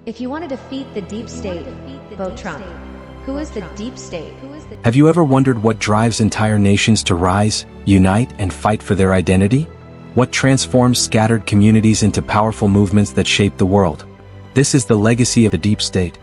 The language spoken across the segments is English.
If you want to defeat the deep state, vote Trump. Who is the deep state? Have you ever wondered what drives entire nations to rise, unite, and fight for their identity? What transforms scattered communities into powerful movements that shape the world? This is the legacy of the deep state.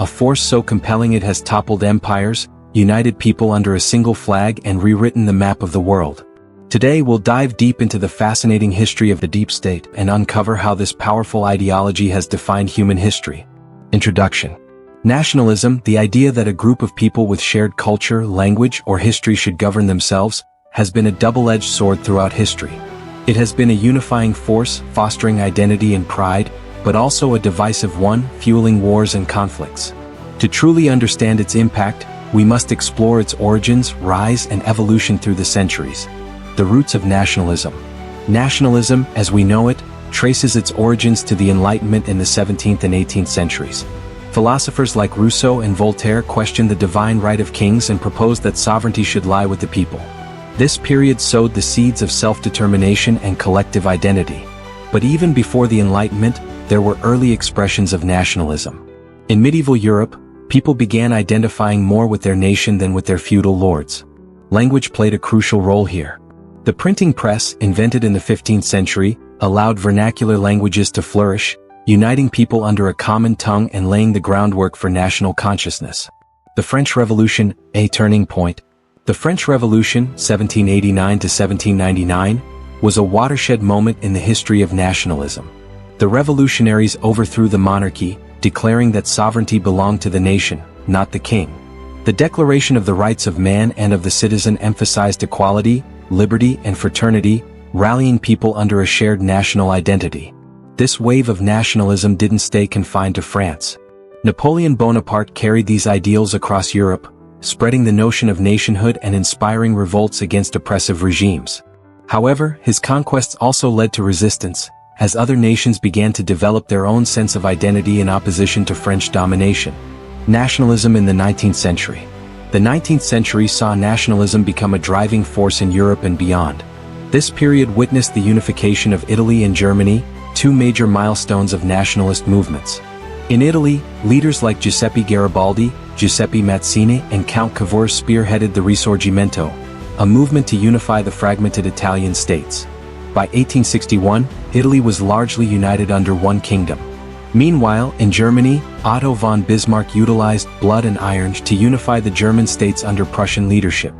A force so compelling it has toppled empires, united people under a single flag, and rewritten the map of the world. Today we'll dive deep into the fascinating history of the deep state and uncover how this powerful ideology has defined human history. Introduction. Nationalism, the idea that a group of people with shared culture, language, or history should govern themselves, has been a double-edged sword throughout history. It has been a unifying force, fostering identity and pride, but also a divisive one, fueling wars and conflicts. To truly understand its impact, we must explore its origins, rise, and evolution through the centuries. The roots of nationalism. Nationalism, as we know it, traces its origins to the Enlightenment in the 17th and 18th centuries. Philosophers like Rousseau and Voltaire questioned the divine right of kings and proposed that sovereignty should lie with the people. This period sowed the seeds of self-determination and collective identity. But even before the Enlightenment, there were early expressions of nationalism. In medieval Europe, people began identifying more with their nation than with their feudal lords. Language played a crucial role here. The printing press, invented in the 15th century, allowed vernacular languages to flourish, uniting people under a common tongue and laying the groundwork for national consciousness. The French Revolution, a turning point. The French Revolution, 1789 to 1799, was a watershed moment in the history of nationalism. The revolutionaries overthrew the monarchy, declaring that sovereignty belonged to the nation, not the king. The Declaration of the Rights of Man and of the Citizen emphasized equality, liberty, and fraternity, rallying people under a shared national identity. This wave of nationalism didn't stay confined to France. Napoleon Bonaparte carried these ideals across Europe, spreading the notion of nationhood and inspiring revolts against oppressive regimes. However, his conquests also led to resistance, as other nations began to develop their own sense of identity in opposition to French domination. Nationalism in the 19th century. The 19th century saw nationalism become a driving force in Europe and beyond. This period witnessed the unification of Italy and Germany, two major milestones of nationalist movements. In Italy, leaders like Giuseppe Garibaldi, Giuseppe Mazzini, and Count Cavour spearheaded the Risorgimento, a movement to unify the fragmented Italian states. By 1861, Italy was largely united under one kingdom. Meanwhile, in Germany, Otto von Bismarck utilized blood and iron to unify the German states under Prussian leadership.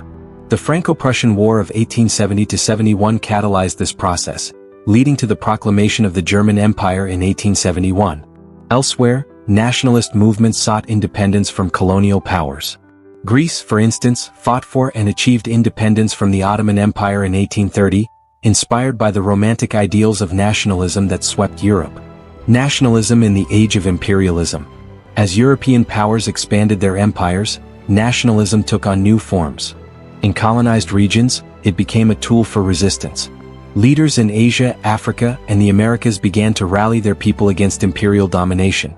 The Franco-Prussian War of 1870–71 catalyzed this process, leading to the proclamation of the German Empire in 1871. Elsewhere, nationalist movements sought independence from colonial powers. Greece, for instance, fought for and achieved independence from the Ottoman Empire in 1830, inspired by the romantic ideals of nationalism that swept Europe. Nationalism in the age of imperialism. As European powers expanded their empires, nationalism took on new forms. In colonized regions, it became a tool for resistance. Leaders in Asia, Africa, and the Americas began to rally their people against imperial domination.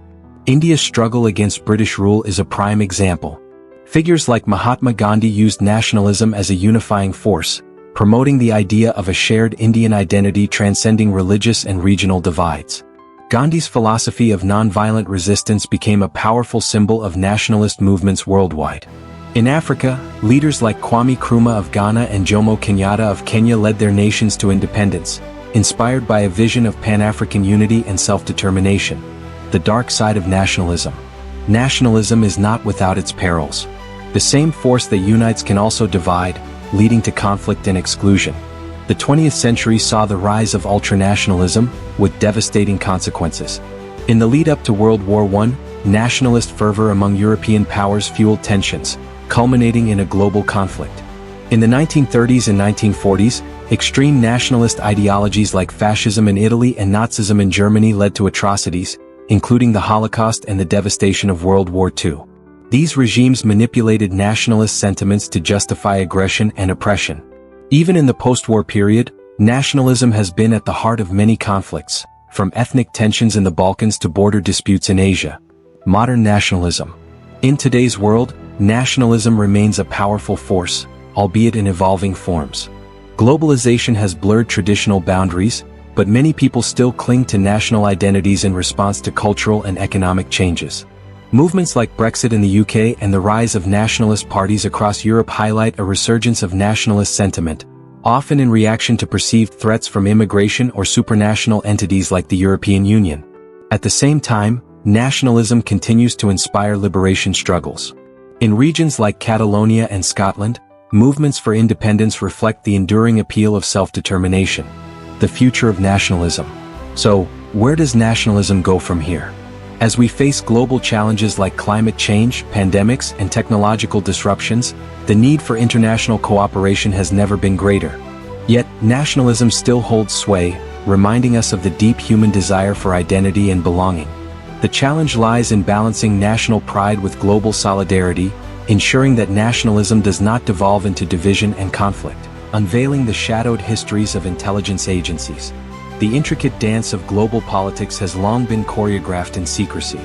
India's struggle against British rule is a prime example. Figures like Mahatma Gandhi used nationalism as a unifying force, promoting the idea of a shared Indian identity transcending religious and regional divides. Gandhi's philosophy of nonviolent resistance became a powerful symbol of nationalist movements worldwide. In Africa, leaders like Kwame Nkrumah of Ghana and Jomo Kenyatta of Kenya led their nations to independence, inspired by a vision of Pan-African unity and self-determination. The dark side of nationalism. Nationalism is not without its perils. The same force that unites can also divide, leading to conflict and exclusion. The 20th century saw the rise of ultranationalism, with devastating consequences. In the lead-up to World War I, nationalist fervor among European powers fueled tensions, culminating in a global conflict. In the 1930s and 1940s, extreme nationalist ideologies like fascism in Italy and Nazism in Germany led to atrocities, including the Holocaust and the devastation of World War II. These regimes manipulated nationalist sentiments to justify aggression and oppression. Even in the post-war period, nationalism has been at the heart of many conflicts, from ethnic tensions in the Balkans to border disputes in Asia. Modern nationalism. In today's world, nationalism remains a powerful force, albeit in evolving forms. Globalization has blurred traditional boundaries, but many people still cling to national identities in response to cultural and economic changes. Movements like Brexit in the UK and the rise of nationalist parties across Europe highlight a resurgence of nationalist sentiment, often in reaction to perceived threats from immigration or supranational entities like the European Union. At the same time, nationalism continues to inspire liberation struggles. In regions like Catalonia and Scotland, movements for independence reflect the enduring appeal of self-determination. The future of nationalism. So, where does nationalism go from here? As we face global challenges like climate change, pandemics, and technological disruptions, the need for international cooperation has never been greater. Yet, nationalism still holds sway, reminding us of the deep human desire for identity and belonging. The challenge lies in balancing national pride with global solidarity, ensuring that nationalism does not devolve into division and conflict. Unveiling the shadowed histories of intelligence agencies. The intricate dance of global politics has long been choreographed in secrecy.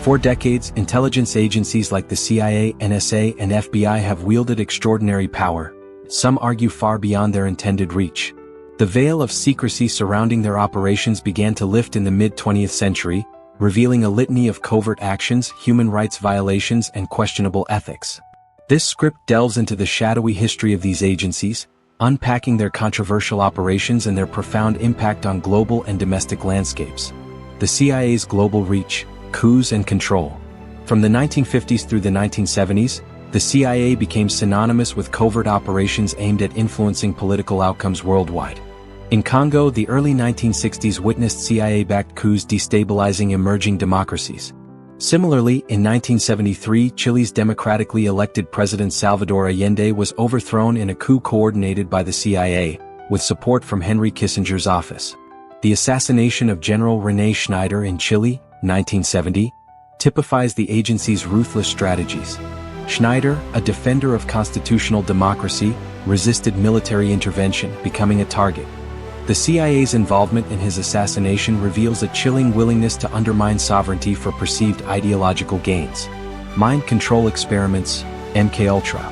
For decades, intelligence agencies like the CIA, NSA, and FBI have wielded extraordinary power, some argue far beyond their intended reach. The veil of secrecy surrounding their operations began to lift in the mid-20th century, revealing a litany of covert actions, human rights violations, and questionable ethics. This script delves into the shadowy history of these agencies, unpacking their controversial operations and their profound impact on global and domestic landscapes. The CIA's global reach, coups and control. From the 1950s through the 1970s, the CIA became synonymous with covert operations aimed at influencing political outcomes worldwide. In Congo, the early 1960s witnessed CIA-backed coups destabilizing emerging democracies. Similarly, in 1973, Chile's democratically elected President Salvador Allende was overthrown in a coup coordinated by the CIA, with support from Henry Kissinger's office. The assassination of General René Schneider in Chile, 1970, typifies the agency's ruthless strategies. Schneider, a defender of constitutional democracy, resisted military intervention, becoming a target. The CIA's involvement in his assassination reveals a chilling willingness to undermine sovereignty for perceived ideological gains. Mind control experiments, MKUltra.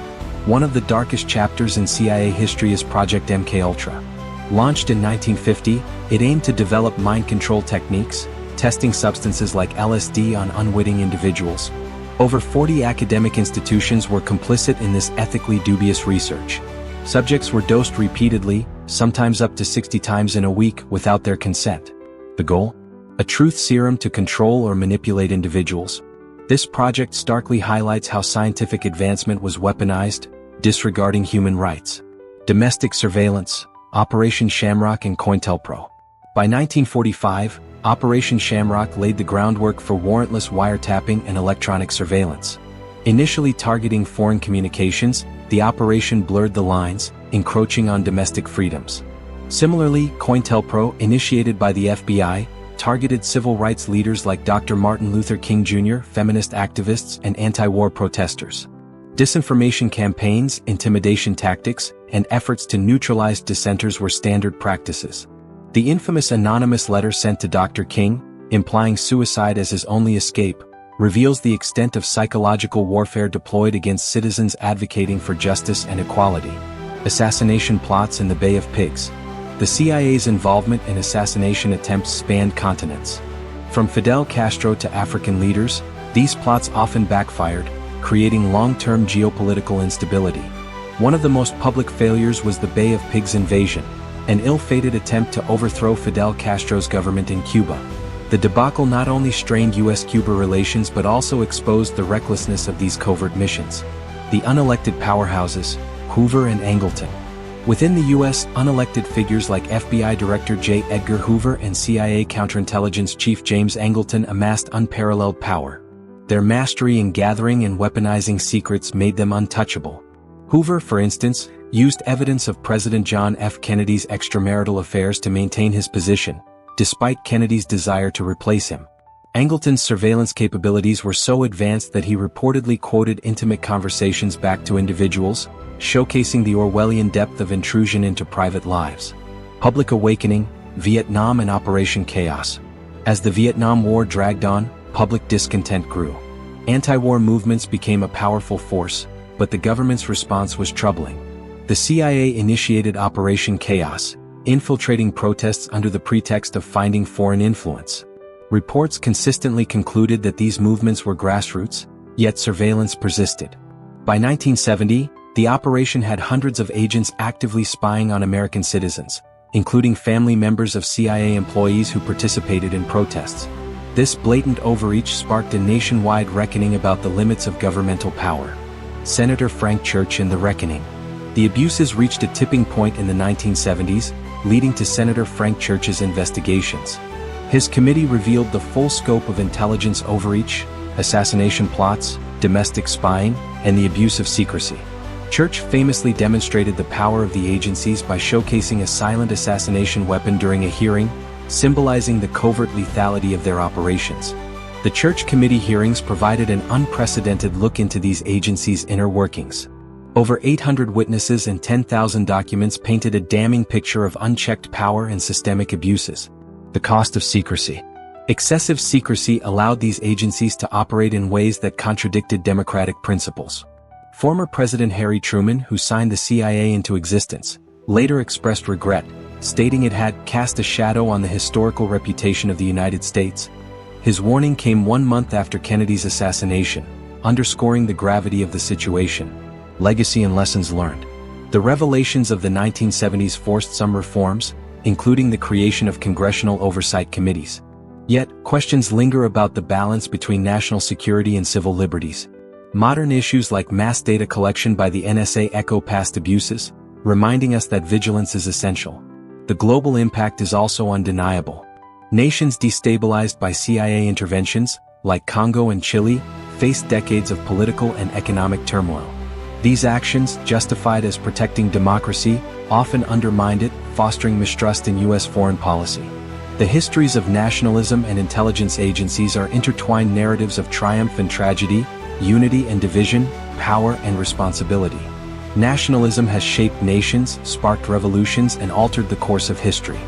One of the darkest chapters in CIA history is Project MKUltra. Launched in 1950, it aimed to develop mind control techniques, testing substances like LSD on unwitting individuals. Over 40 academic institutions were complicit in this ethically dubious research. Subjects were dosed repeatedly, sometimes up to 60 times in a week, without their consent. The goal? A truth serum to control or manipulate individuals. This project starkly highlights how scientific advancement was weaponized, disregarding human rights. Domestic surveillance, Operation Shamrock and COINTELPRO. By 1945, Operation Shamrock laid the groundwork for warrantless wiretapping and electronic surveillance. Initially targeting foreign communications, the operation blurred the lines, encroaching on domestic freedoms. Similarly, COINTELPRO, initiated by the FBI, targeted civil rights leaders like Dr. Martin Luther King Jr., feminist activists, and anti-war protesters. Disinformation campaigns, intimidation tactics, and efforts to neutralize dissenters were standard practices. The infamous anonymous letter sent to Dr. King, implying suicide as his only escape, reveals the extent of psychological warfare deployed against citizens advocating for justice and equality. Assassination plots in the Bay of Pigs. The CIA's involvement in assassination attempts spanned continents. From Fidel Castro to African leaders, these plots often backfired, creating long-term geopolitical instability. One of the most public failures was the Bay of Pigs invasion, an ill-fated attempt to overthrow Fidel Castro's government in Cuba. The debacle not only strained U.S.-Cuba relations but also exposed the recklessness of these covert missions. The unelected powerhouses, Hoover and Angleton. Within the U.S., unelected figures like FBI Director J. Edgar Hoover and CIA Counterintelligence Chief James Angleton amassed unparalleled power. Their mastery in gathering and weaponizing secrets made them untouchable. Hoover, for instance, used evidence of President John F. Kennedy's extramarital affairs to maintain his position, despite Kennedy's desire to replace him. Angleton's surveillance capabilities were so advanced that he reportedly quoted intimate conversations back to individuals, showcasing the Orwellian depth of intrusion into private lives. Public awakening, Vietnam and Operation Chaos. As the Vietnam War dragged on, public discontent grew. Anti-war movements became a powerful force, but the government's response was troubling. The CIA initiated Operation Chaos, infiltrating protests under the pretext of finding foreign influence. Reports consistently concluded that these movements were grassroots, yet surveillance persisted. By 1970, the operation had hundreds of agents actively spying on American citizens, including family members of CIA employees who participated in protests. This blatant overreach sparked a nationwide reckoning about the limits of governmental power. Senator Frank Church and the reckoning. The abuses reached a tipping point in the 1970s, leading to Senator Frank Church's investigations. His committee revealed the full scope of intelligence overreach, assassination plots, domestic spying, and the abuse of secrecy. Church famously demonstrated the power of the agencies by showcasing a silent assassination weapon during a hearing, symbolizing the covert lethality of their operations. The Church Committee hearings provided an unprecedented look into these agencies' inner workings. Over 800 witnesses and 10,000 documents painted a damning picture of unchecked power and systemic abuses. The cost of secrecy. Excessive secrecy allowed these agencies to operate in ways that contradicted democratic principles. Former President Harry Truman, who signed the CIA into existence, later expressed regret, stating it had cast a shadow on the historical reputation of the United States. His warning came 1 month after Kennedy's assassination, underscoring the gravity of the situation. Legacy and lessons learned. The revelations of the 1970s forced some reforms, including the creation of congressional oversight committees. Yet, questions linger about the balance between national security and civil liberties. Modern issues like mass data collection by the NSA echo past abuses, reminding us that vigilance is essential. The global impact is also undeniable. Nations destabilized by CIA interventions, like Congo and Chile, faced decades of political and economic turmoil. These actions, justified as protecting democracy, often undermined it, fostering mistrust in U.S. foreign policy. The histories of nationalism and intelligence agencies are intertwined narratives of triumph and tragedy, unity and division, power and responsibility. Nationalism has shaped nations, sparked revolutions, and altered the course of history.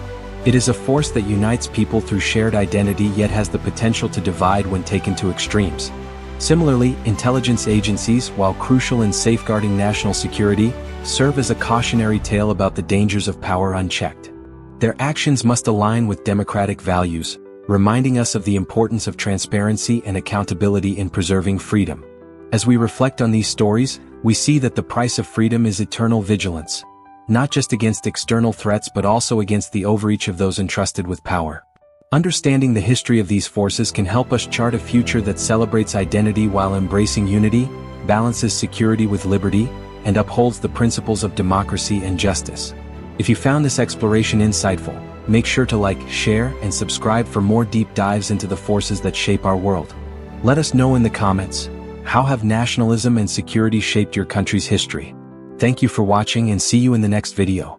It is a force that unites people through shared identity yet has the potential to divide when taken to extremes. Similarly, intelligence agencies, while crucial in safeguarding national security, serve as a cautionary tale about the dangers of power unchecked. Their actions must align with democratic values, reminding us of the importance of transparency and accountability in preserving freedom. As we reflect on these stories, we see that the price of freedom is eternal vigilance, not just against external threats but also against the overreach of those entrusted with power. Understanding the history of these forces can help us chart a future that celebrates identity while embracing unity, balances security with liberty, and upholds the principles of democracy and justice. If you found this exploration insightful, make sure to like, share, and subscribe for more deep dives into the forces that shape our world. Let us know in the comments, how have nationalism and security shaped your country's history? Thank you for watching and see you in the next video.